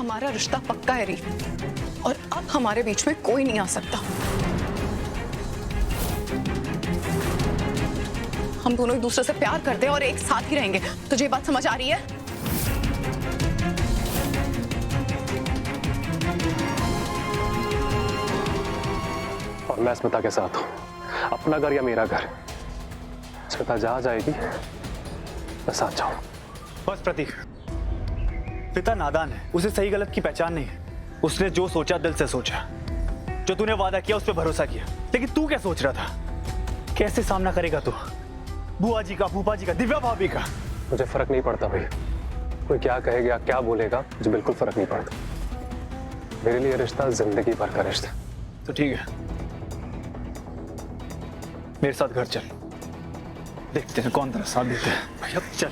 हमारा रिश्ता पक्का है रीत, और अब हमारे बीच में कोई नहीं आ सकता। हम दोनों एक दूसरे से प्यार करते हैं और एक साथ ही रहेंगे। तुझे ये बात समझ आ रही है? और मैं स्मिता के साथ हूं, अपना घर या मेरा घर, स्मिता जहां जाएगी मैं साथ जाऊं। बस प्रतीक, पिता नादान है, उसे सही गलत की पहचान नहीं है। उसने जो सोचा दिल से सोचा, जो तूने वादा किया उस पर भरोसा किया। लेकिन तू क्या सोच रहा था? कैसे सामना करेगा तू बुआ जी का, फूफा जी का, दिव्या भाभी का? मुझे फर्क नहीं पड़ता भाई, कोई क्या कहेगा क्या बोलेगा, मुझे बिल्कुल फर्क नहीं पड़ता। मेरे लिए रिश्ता जिंदगी भर का रिश्ता। तो ठीक है, मेरे साथ घर चल, देखते हैं कौन तेरा साथ देता है। भैया चल।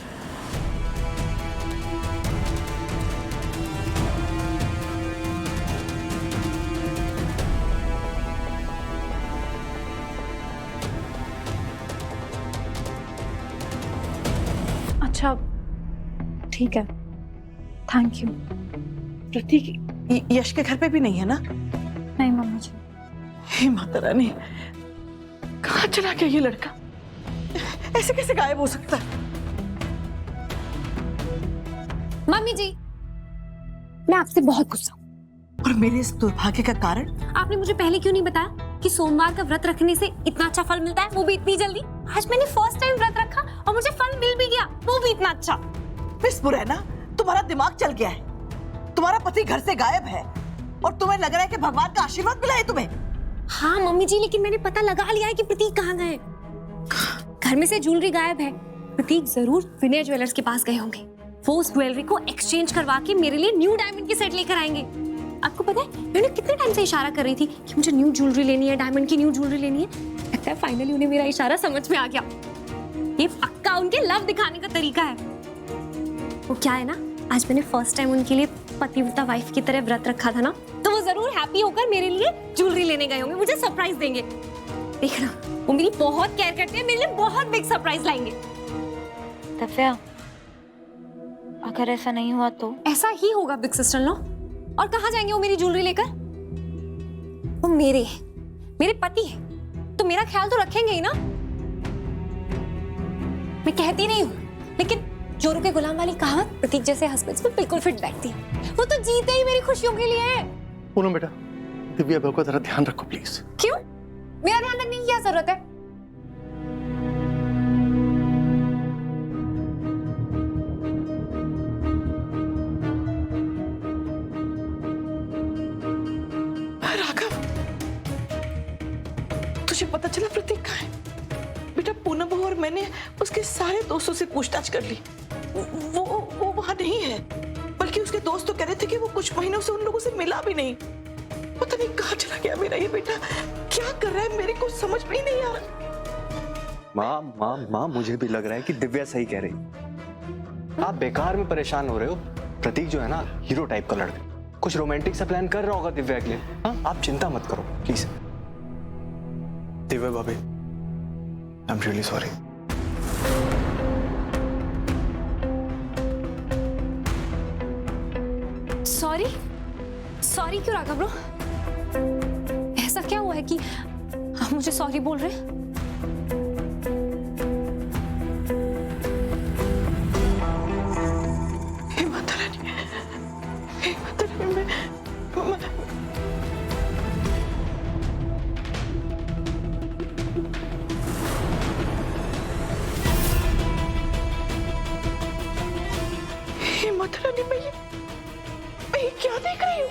अच्छा ठीक है, थैंक यू। प्रतीक यश के घर पे भी नहीं है ना? नहीं मम्मी जी। हे माता रानी, कहाँ चला गया ये लड़का? ऐसे कैसे गायब हो सकता है? मम्मी जी, मैं आपसे बहुत गुस्सा हूँ। और मेरे इस दुर्भाग्य का कारण? आपने मुझे पहले क्यों नहीं बताया कि सोमवार का व्रत रखने से इतना अच्छा फल मिलता है, वो भी इतनी जल्दी? आज मैंने फर्स्ट टाइम व्रत रखा और मुझे फल मिल भी गया, वो भी इतना अच्छा। मिस मुरैना, तुम्हारा दिमाग चल गया है। तुम्हारा पति घर से गायब है और तुम्हें लग रहा है कि भगवान का आशीर्वाद मिला है तुम्हें। हाँ मम्मी जी, लेकिन मैंने पता लगा लिया है कि प्रतीक कहाँ गए। घर में से ज्वेलरी गायब है। प्रतीक जरूर विनय ज्वेलर्स के पास गए होंगे। वो उस ज्वेलरी को एक्सचेंज करवा के मेरे लिए न्यू डायमंड की सेट लेकर आएंगे। आपको पता है, मैंने कितने टाइम से इशारा कर रही थी कि मुझे न्यू ज्वेलरी लेनी है, डायमंड की न्यू ज्वेलरी लेनी है। लगता है फाइनली उन्हें मेरा इशारा समझ में आ गया। ये पक्का उनके लव दिखाने का तरीका है। वो क्या है ना, आज मैंने फर्स्ट टाइम उनके लिए पतिव्रता वाइफ की तरह व्रत रखा था ना, तो वो जरूर हैप्पी होकर मेरे लिए ज्वेलरी लेने गए होंगे, मुझे सरप्राइज देंगे। देखना, वो मेरी बहुत केयर करते हैं, मेरे लिए बहुत बिग सरप्राइज लाएंगे। दिव्या, अगर ऐसा नहीं हुआ तो? ऐसा ही होगा बिग सिस्टर लो। और कहाँ जाएंगे वो मेरी ज्वेलरी लेकर? वो मेरे पति है, तो मेरा ख्याल तो रखेंगे ही ना। मैं कहती नहीं हूँ, लेकिन जोरू के गुलाम वाली कहावत प्रतीक जैसे हस्बैंड्स में बिल्कुल फिट बैठती है। वो तो जीते ही मेरी खुशियों के लिए है। पूनम बेटा, दिव्या बहू का जरा ध्यान रखो प्लीज। क्यों? मेरा ध्यान रखने की क्या जरूरत है? राघव, तुझे पता चला प्रतीक कहाँ है? बेटा पूनम बहू और मैंने उसके सारे दोस्तों से पूछताछ कर ली। वो वहां नहीं है, बल्कि उसके दोस्त तो कह रहे थे कि वो कुछ महीनों से उन लोगों से मिला भी नहीं। पता नहीं कहाँ चला गया मेरा ये बेटा, क्या कर रहा है मेरे को समझ में ही नहीं आ रहा। माँ मुझे भी लग रहा है कि दिव्या सही कह रही। आप बेकार में परेशान हो रहे हो। प्रतीक जो है ना, हीरो टाइप का लड़का, कुछ रोमांटिक सा प्लान कर रहा होगा दिव्या के लिए। हाँ, आप चिंता मत करो प्लीज। दिव्या भाभी, I am really sorry. Sorry? Sorry क्यों राघव ब्रो? ऐसा क्या हुआ है कि आप मुझे सॉरी बोल रहे हैं? हे माता रानी, हे माता रानी, मैं ये क्या देख रही हूँ?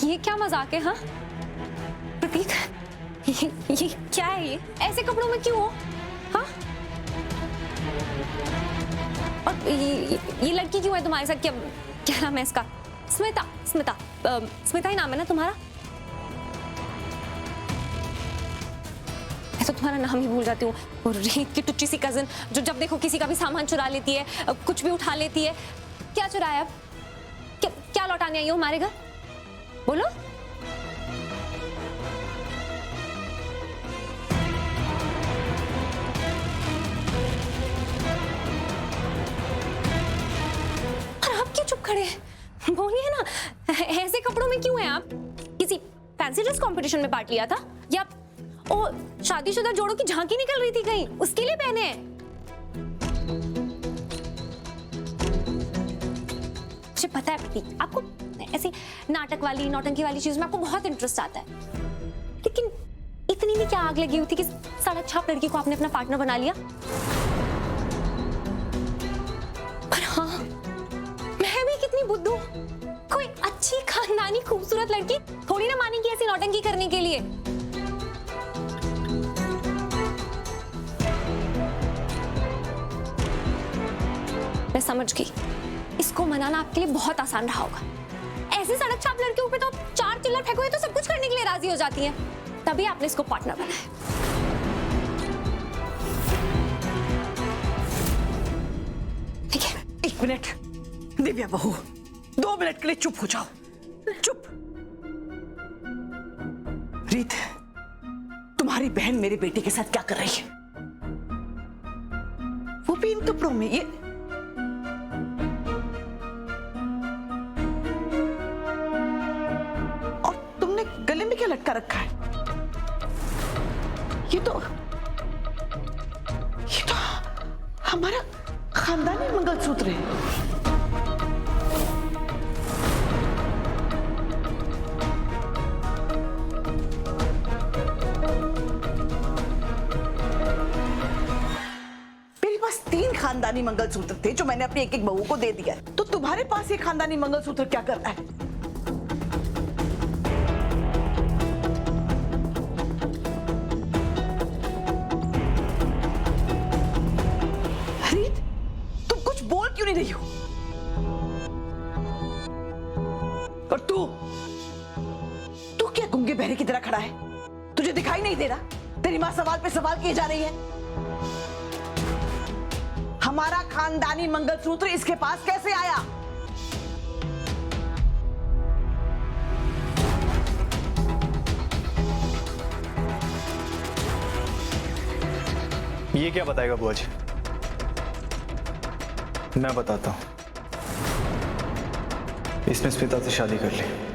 ये क्या मजाक है? हाँ प्रतीक, ये क्या है? ये ऐसे कपड़ों में क्यों हो? हाँ, और ये लड़की क्यों है तुम्हारे साथ? क्या नाम है इसका? स्मिता। स्मिता ही नाम है ना तुम्हारा? मैं तो तुम्हारा नाम ही भूल जाती हूँ। और रीत की टुच्ची सी कजन जो जब देखो किसी का भी सामान चुरा लेती है, कुछ भी उठा लेती है। क्या चुराया? अब क्या लौटाने आई हो हमारे घर? बोलो। और आप क्यों चुप खड़े हैं? बोलिए ना, ऐसे कपड़ों में क्यों हैं आप? किसी फैंसी ड्रेस कंपटीशन में पार्ट लिया था या ओ शादीशुदा जोड़ों की झांकी निकल रही थी कहीं, उसके लिए पहने हैं? मुझे पता है प्रतीक, आपको ऐसी नाटक वाली नौटंकी वाली चीज में आपको बहुत इंटरेस्ट आता है, लेकिन इतनी भी क्या आग लगी हुई थी कि सड़क छाप लड़की को आपने अपना पार्टनर बना लिया? पर हाँ, मैं भी कितनी बुद्धू। कोई अच्छी खानदानी खूबसूरत लड़की थोड़ी ना मानेगी ऐसी नौटंकी करने के लिए। मैं समझ गई, इसको मनाना आपके लिए बहुत आसान रहा होगा। ऐसी सड़क छाप लड़कियों पे तो 4 चिल्लर फेंकोगे तो सब कुछ करने के लिए राजी हो जाती है, तभी आपने इसको पार्टनर बनाया। ठीक है, 1 मिनट दिव्या बहू, 2 मिनट के लिए चुप हो जाओ, चुप। रीत, तुम्हारी बहन मेरे बेटे के साथ क्या कर रही है? वो भी इन कपड़ों में। ये और तुमने गले में क्या लटका रखा है? ये तो हमारा खानदानी मंगलसूत्र है। मेरे पास 3 खानदानी मंगलसूत्र थे जो मैंने अपनी एक बहू को दे दिया, तो तुम्हारे पास ये खानदानी मंगलसूत्र क्या कर रहा है? रीत, तुम कुछ बोल क्यों नहीं रही हो? और तू क्या गूंगे बहरे की तरह खड़ा है? तुझे दिखाई नहीं दे रहा? तेरी मां सवाल पे सवाल किए जा रही है। हमारा खानदानी मंगलसूत्र इसके पास कैसे आया? ये क्या बताएगा बुआ जी? मैं बताता हूं। इसने स्मिता से शादी कर ली।